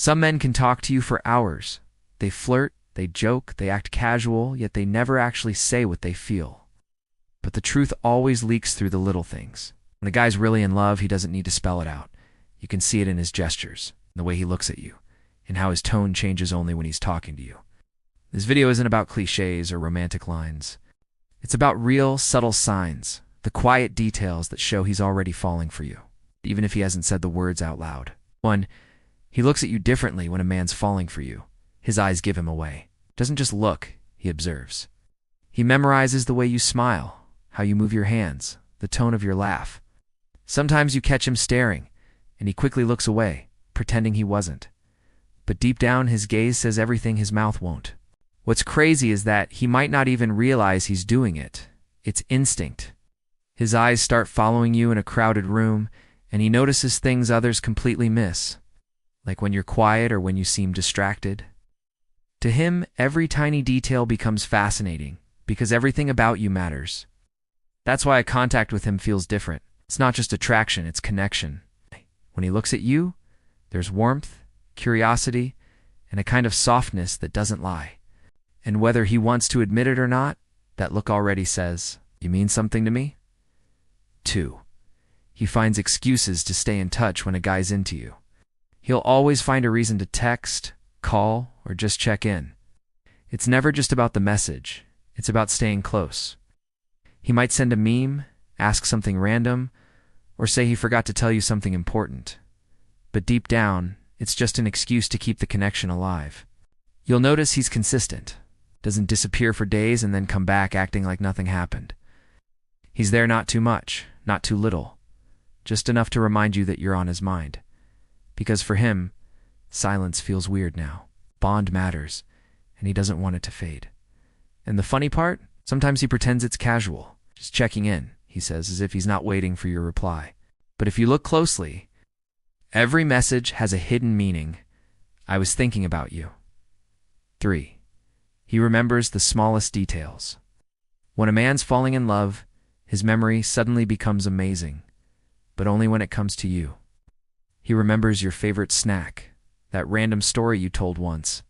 Some men can talk to you for hours. They flirt, they joke, they act casual, yet they never actually say what they feel. But the truth always leaks through the little things. When a guy's really in love, he doesn't need to spell it out. You can see it in his gestures, in the way he looks at you, and how his tone changes only when he's talking to you. This video isn't about cliches or romantic lines. It's about real, subtle signs, the quiet details that show he's already falling for you, even if he hasn't said the words out loud. 1. He looks at you differently when a man's falling for you. His eyes give him away. Doesn't just look, he observes. He memorizes the way you smile, how you move your hands, the tone of your laugh. Sometimes you catch him staring, and he quickly looks away, pretending he wasn't. But deep down, his gaze says everything his mouth won't. What's crazy is that he might not even realize he's doing it. It's instinct. His eyes start following you in a crowded room, and he notices things others completely miss, like when you're quiet or when you seem distracted. To him, every tiny detail becomes fascinating, because everything about you matters. That's why a contact with him feels different. It's not just attraction, it's connection. When he looks at you, there's warmth, curiosity, and a kind of softness that doesn't lie. And whether he wants to admit it or not, that look already says, "You mean something to me?" 2. He finds excuses to stay in touch when a guy's into you. He'll always find a reason to text, call, or just check in. It's never just about the message. It's about staying close. He might send a meme, ask something random, or say he forgot to tell you something important. But deep down, it's just an excuse to keep the connection alive. You'll notice he's consistent. Doesn't disappear for days and then come back acting like nothing happened. He's there not too much, not too little. Just enough to remind you that you're on his mind. Because for him, silence feels weird now. Bond matters, and he doesn't want it to fade. And the funny part? Sometimes he pretends it's casual. Just checking in, he says, as if he's not waiting for your reply. But if you look closely, every message has a hidden meaning. I was thinking about you. 3. He remembers the smallest details. When a man's falling in love, his memory suddenly becomes amazing, but only when it comes to you. He remembers your favorite snack, that random story you told once,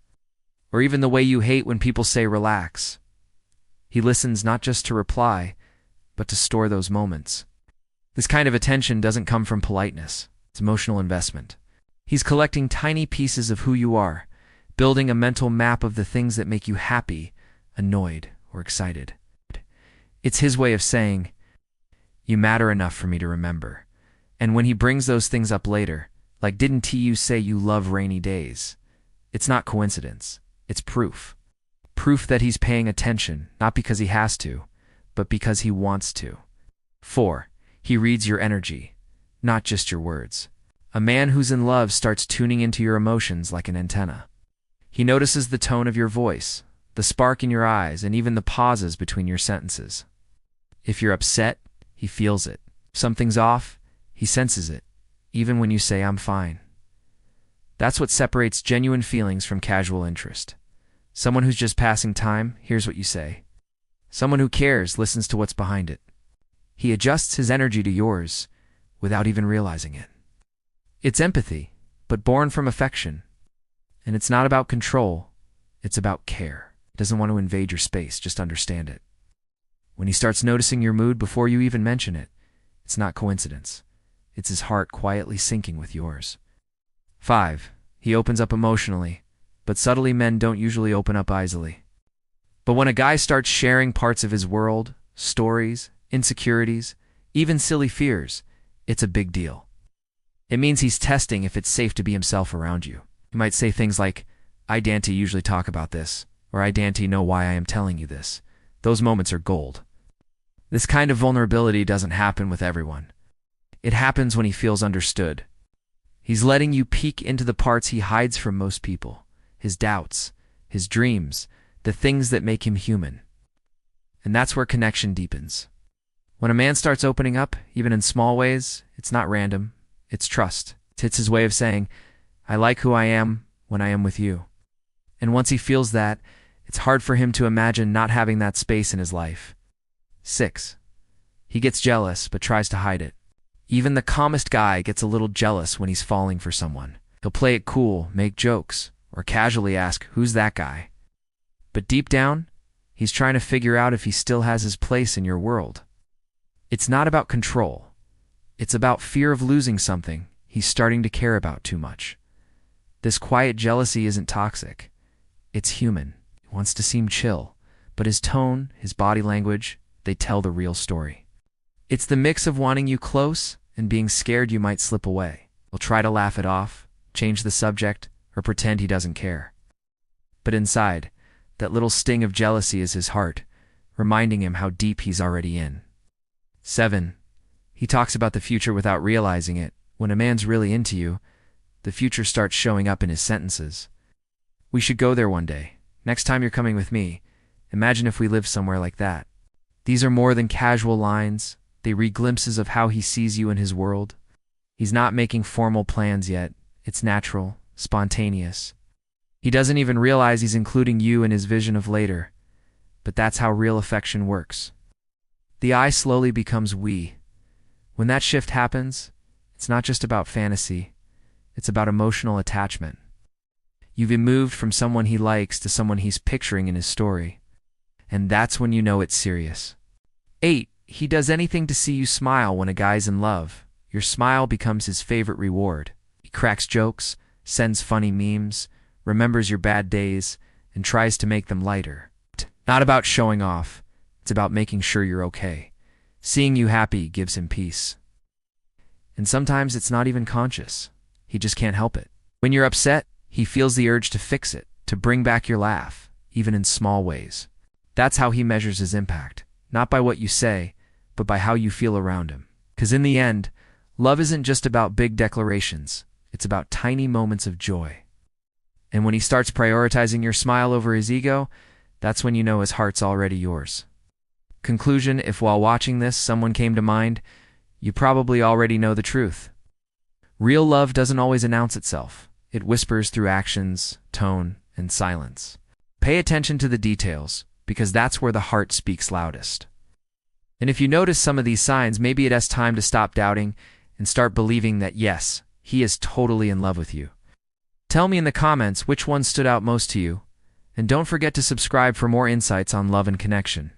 or even the way you hate when people say relax. He listens not just to reply, but to store those moments. This kind of attention doesn't come from politeness. It's emotional investment. He's collecting tiny pieces of who you are, building a mental map of the things that make you happy, annoyed, or excited. It's his way of saying, "You matter enough for me to remember." And when he brings those things up later, like didn't you say you love rainy days? It's not coincidence. It's proof. Proof that he's paying attention, not because he has to, but because he wants to. 4. He reads your energy, not just your words. A man who's in love starts tuning into your emotions like an antenna. He notices the tone of your voice, the spark in your eyes, and even the pauses between your sentences. If you're upset, he feels it. If something's off, he senses it, even when you say, "I'm fine." That's what separates genuine feelings from casual interest. Someone who's just passing time hears what you say. Someone who cares listens to what's behind it. He adjusts his energy to yours without even realizing it. It's empathy, but born from affection. And it's not about control, it's about care. He doesn't want to invade your space, just understand it. When he starts noticing your mood before you even mention it, it's not coincidence. It's his heart quietly syncing with yours. 5. He opens up emotionally, but subtly men don't usually open up easily. But when a guy starts sharing parts of his world, stories, insecurities, even silly fears, it's a big deal. It means he's testing if it's safe to be himself around you. He might say things like, "I, Dante, usually talk about this," or "I, Dante, know why I am telling you this." Those moments are gold. This kind of vulnerability doesn't happen with everyone. It happens when he feels understood. He's letting you peek into the parts he hides from most people, his doubts, his dreams, the things that make him human. And that's where connection deepens. When a man starts opening up, even in small ways, it's not random, it's trust. It's his way of saying, "I like who I am when I am with you." And once he feels that, it's hard for him to imagine not having that space in his life. 6. He gets jealous, but tries to hide it. Even the calmest guy gets a little jealous when he's falling for someone. He'll play it cool, make jokes, or casually ask, "Who's that guy?" But deep down, he's trying to figure out if he still has his place in your world. It's not about control. It's about fear of losing something he's starting to care about too much. This quiet jealousy isn't toxic. It's human. He wants to seem chill, but his tone, his body language, they tell the real story. It's the mix of wanting you close and being scared you might slip away. He'll try to laugh it off, change the subject, or pretend he doesn't care. But inside, that little sting of jealousy is his heart, reminding him how deep he's already in. 7. He talks about the future without realizing it. When a man's really into you, the future starts showing up in his sentences. "We should go there one day. Next time you're coming with me. Imagine if we lived somewhere like that." These are more than casual lines. They read glimpses of how he sees you in his world. He's not making formal plans yet. It's natural, spontaneous. He doesn't even realize he's including you in his vision of later. But that's how real affection works. The I slowly becomes we. When that shift happens, it's not just about fantasy. It's about emotional attachment. You've moved from someone he likes to someone he's picturing in his story. And that's when you know it's serious. 8. He does anything to see you smile when a guy's in love. Your smile becomes his favorite reward. He cracks jokes, sends funny memes, remembers your bad days, and tries to make them lighter. Not about showing off. It's about making sure you're okay. Seeing you happy gives him peace. And sometimes it's not even conscious. He just can't help it. When you're upset, he feels the urge to fix it, to bring back your laugh, even in small ways. That's how he measures his impact. Not by what you say, but by how you feel around him. Because in the end, love isn't just about big declarations. It's about tiny moments of joy. And when he starts prioritizing your smile over his ego, that's when you know his heart's already yours. Conclusion: if while watching this someone came to mind, you probably already know the truth. Real love doesn't always announce itself. It whispers through actions, tone, and silence. Pay attention to the details, because that's where the heart speaks loudest. And if you notice some of these signs, maybe it has time to stop doubting and start believing that yes, he is totally in love with you. Tell me in the comments which one stood out most to you, and don't forget to subscribe for more insights on love and connection.